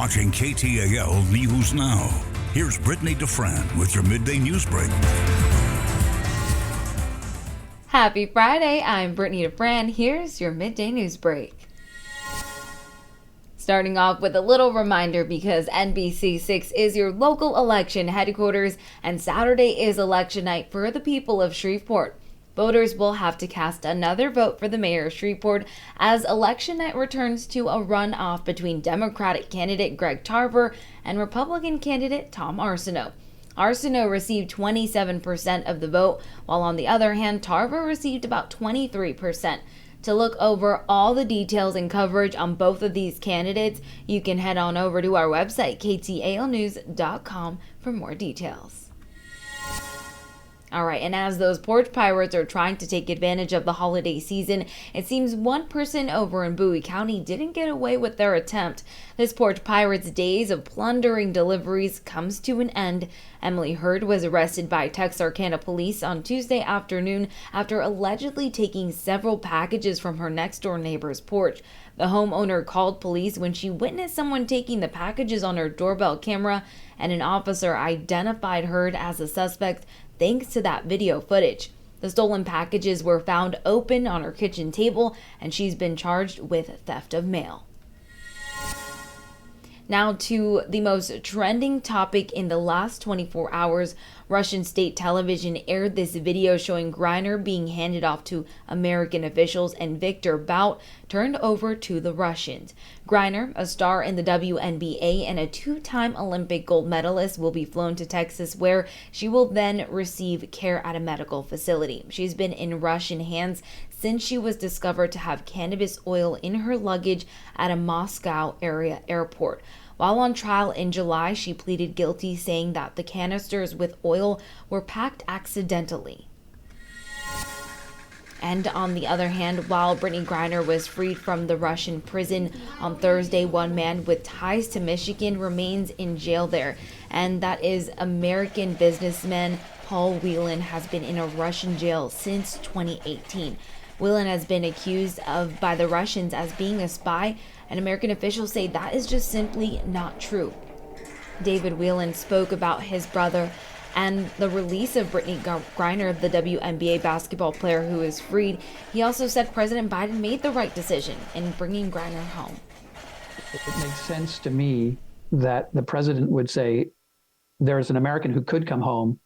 watching KTAL News Now. Here's Brittany DeFran with your midday news break. Happy Friday, I'm Brittany DeFran. Here's your midday news break. Starting off with a little reminder because NBC6 is your local election headquarters and Saturday is election night for the people of Shreveport. Voters will have to cast another vote for the mayor of Shreveport as election night returns to a runoff between Democratic candidate Greg Tarver and Republican candidate Tom Arsenault. Arsenault received 27% of the vote, while on the other hand, Tarver received about 23%. To look over all the details and coverage on both of these candidates, you can head on over to our website, ktalnews.com, for more details. All right, and as those porch pirates are trying to take advantage of the holiday season, it seems one person over in Bowie County didn't get away with their attempt. This porch pirate's days of plundering deliveries comes to an end. Emily Hurd was arrested by Texarkana police on Tuesday afternoon after allegedly taking several packages from her next-door neighbor's porch. The homeowner called police when she witnessed someone taking the packages on her doorbell camera, and an officer identified Hurd as a suspect thanks to that video footage. The stolen packages were found open on her kitchen table, and she's been charged with theft of mail. Now to the most trending topic in the last 24 hours. Russian state television aired this video showing Griner being handed off to American officials and Victor Bout turned over to the Russians. Griner, a star in the WNBA and a two-time Olympic gold medalist, will be flown to Texas where she will then receive care at a medical facility. She's been in Russian hands since she was discovered to have cannabis oil in her luggage at a Moscow area airport. While on trial in July, she pleaded guilty, saying that the canisters with oil were packed accidentally. And on the other hand, while Brittany Griner was freed from the Russian prison on Thursday, one man with ties to Michigan remains in jail there, and that is American businessman Paul Whelan has been in a Russian jail since 2018. Whelan has been accused of by the Russians as being a spy, and American officials say that is just simply not true. David Whelan spoke about his brother and the release of Brittany Griner, the WNBA basketball player who is freed. He also said President Biden made the right decision in bringing Griner home. It makes sense to me that the president would say there's an American who could come home,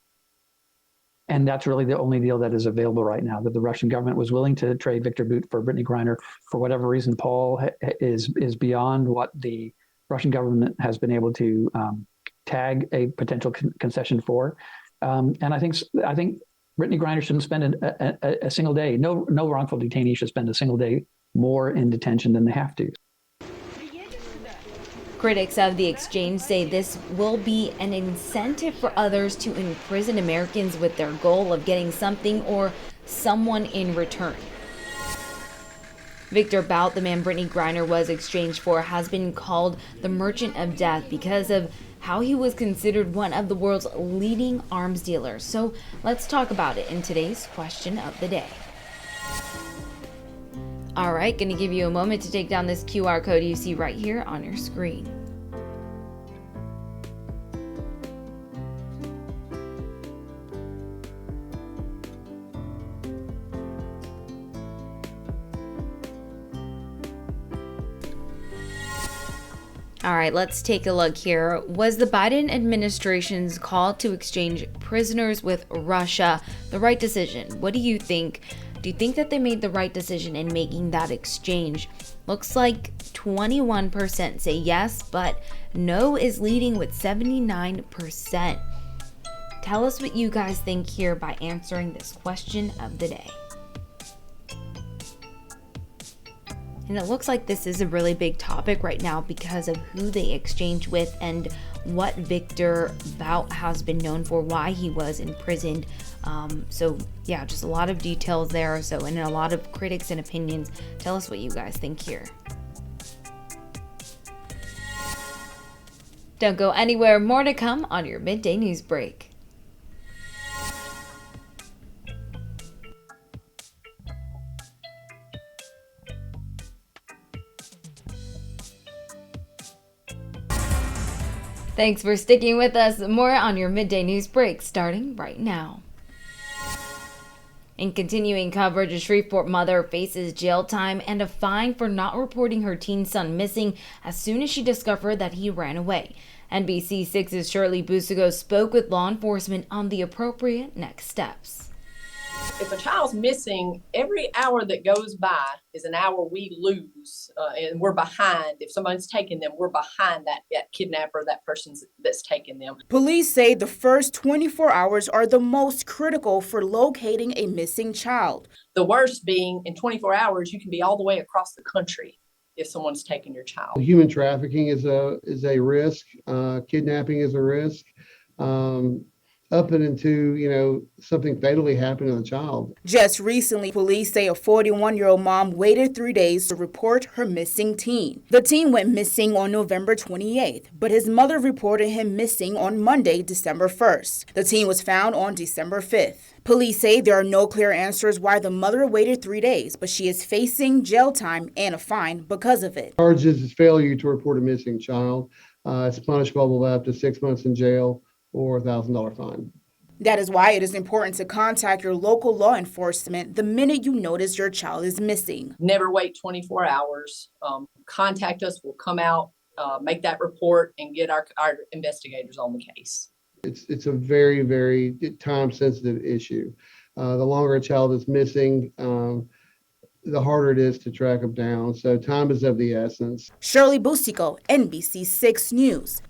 and that's really the only deal that is available right now, that the Russian government was willing to trade Victor Bout for Brittany Griner. For whatever reason, Paul is beyond what the Russian government has been able to tag a potential concession for. And I think Brittany Griner shouldn't spend a single day. No wrongful detainee should spend a single day more in detention than they have to. Critics of the exchange say this will be an incentive for others to imprison Americans with their goal of getting something or someone in return. Victor Bout, the man Brittany Griner was exchanged for, has been called the Merchant of Death because of how he was considered one of the world's leading arms dealers. So let's talk about it in today's question of the day. All right, going to give you a moment to take down this QR code you see right here on your screen. All right, let's take a look here. Was the Biden administration's call to exchange prisoners with Russia the right decision? What do you think? Do you think that they made the right decision in making that exchange? Looks like 21% say yes, but no is leading with 79%. Tell us what you guys think here by answering this question of the day. And it looks like this is a really big topic right now because of who they exchanged with and what Victor Bout has been known for, why he was imprisoned. So yeah, just a lot of details there. So, and a lot of critics and opinions. Tell us what you guys think here. Don't go anywhere. More to come on your midday news break. Thanks for sticking with us. More on your midday news break starting right now. In continuing coverage, a Shreveport mother faces jail time and a fine for not reporting her teen son missing as soon as she discovered that he ran away. NBC6's Shirley Busigo spoke with law enforcement on the appropriate next steps. If a child's missing, every hour that goes by is an hour we lose, and we're behind. If someone's taking them, we're behind that kidnapper, that person that's taking them. Police say the first 24 hours are the most critical for locating a missing child. The worst being in 24 hours, you can be all the way across the country if someone's taking your child. Human trafficking is a risk. Kidnapping is a risk. Up and into, something fatally happened to the child. Just recently, police say a 41-year-old mom waited 3 days to report her missing teen. The teen went missing on November 28th, but his mother reported him missing on Monday, December 1st. The teen was found on December 5th. Police say there are no clear answers why the mother waited 3 days, but she is facing jail time and a fine because of it. Charges is failure to report a missing child. It's punishable with up to 6 months in jail or a $1,000 fine. That is why it is important to contact your local law enforcement the minute you notice your child is missing. Never wait 24 hours. Contact us. We'll come out, make that report, and get our investigators on the case. It's a very, very time-sensitive issue. The longer a child is missing, the harder it is to track them down. So time is of the essence. Shirley Busico, NBC6 News.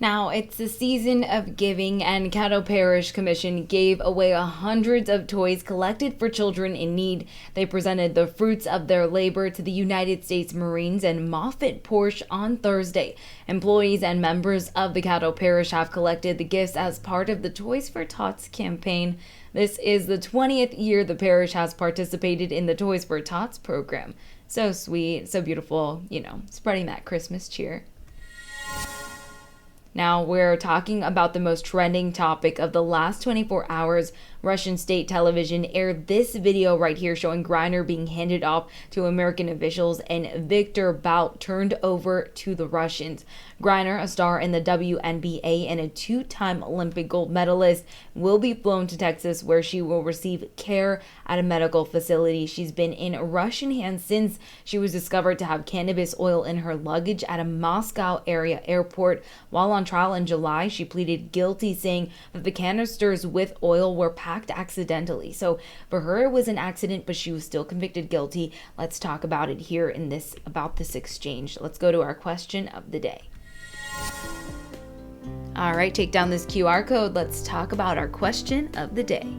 Now, it's the season of giving, and Caddo Parish Commission gave away hundreds of toys collected for children in need. They presented the fruits of their labor to the United States Marines and Moffett Porsche on Thursday. Employees and members of the Caddo Parish have collected the gifts as part of the Toys for Tots campaign. This is the 20th year the parish has participated in the Toys for Tots program. So sweet, so beautiful, spreading that Christmas cheer. Now we're talking about the most trending topic of the last 24 hours. Russian state television aired this video right here showing Griner being handed off to American officials and Victor Bout turned over to the Russians. Griner, a star in the WNBA and a two-time Olympic gold medalist, will be flown to Texas where she will receive care at a medical facility. She's been in Russian hands since she was discovered to have cannabis oil in her luggage at a Moscow area airport. While on trial in July, she pleaded guilty, saying that the canisters with oil were packed accidentally. So for her, it was an accident, but she was still convicted guilty. Let's talk about it here about this exchange. Let's go to our question of the day. All right, take down this QR code. Let's talk about our question of the day.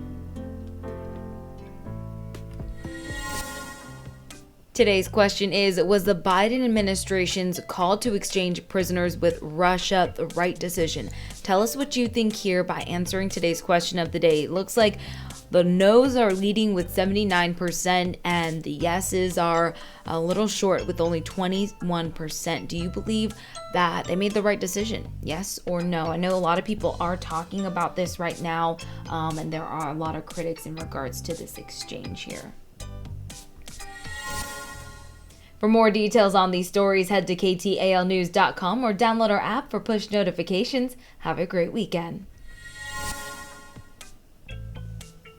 Today's question is, was the Biden administration's call to exchange prisoners with Russia the right decision? Tell us what you think here by answering today's question of the day. It looks like the no's are leading with 79% and the yeses are a little short with only 21%. Do you believe that they made the right decision? Yes or no? I know a lot of people are talking about this right now, and there are a lot of critics in regards to this exchange here. For more details on these stories, head to KTALnews.com or download our app for push notifications. Have a great weekend.